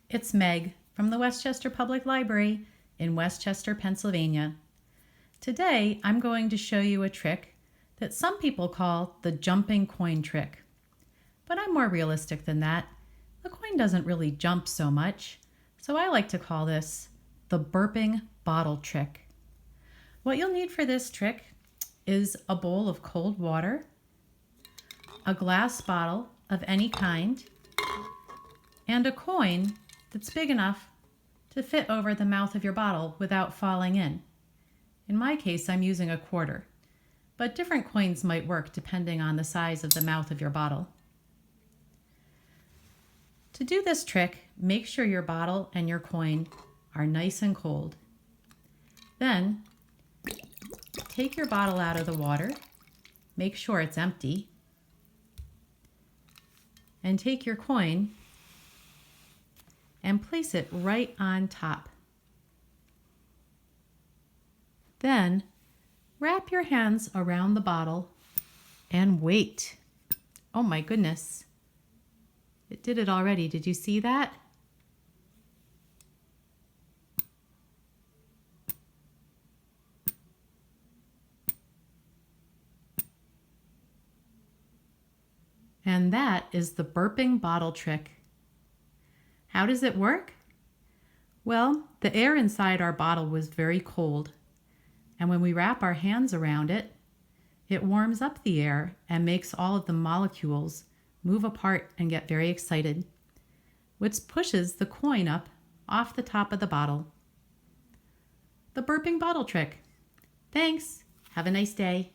It's Meg from the Westchester Public Library in Westchester, Pennsylvania. Today, I'm going to show you a trick that some people call the jumping coin trick. But I'm more realistic than that. The coin doesn't really jump so much, so I like to call this the burping bottle trick. What you'll need for this trick is a bowl of cold water, a glass bottle of any kind, and a coin that's big enough to fit over the mouth of your bottle without falling in. In my case, I'm using a quarter, but different coins might work depending on the size of the mouth of your bottle. To do this trick, make sure your bottle and your coin are nice and cold. Then, take your bottle out of the water, make sure it's empty, and take your coin and place it right on top. Then, wrap your hands around the bottle and wait. Oh my goodness. It did it already. Did you see that? And that is the burping bottle trick. How does it work? Well, the air inside our bottle was very cold, and when we wrap our hands around it, it warms up the air and makes all of the molecules move apart and get very excited, which pushes the coin up off the top of the bottle. The burping bottle trick. Thanks. Have a nice day.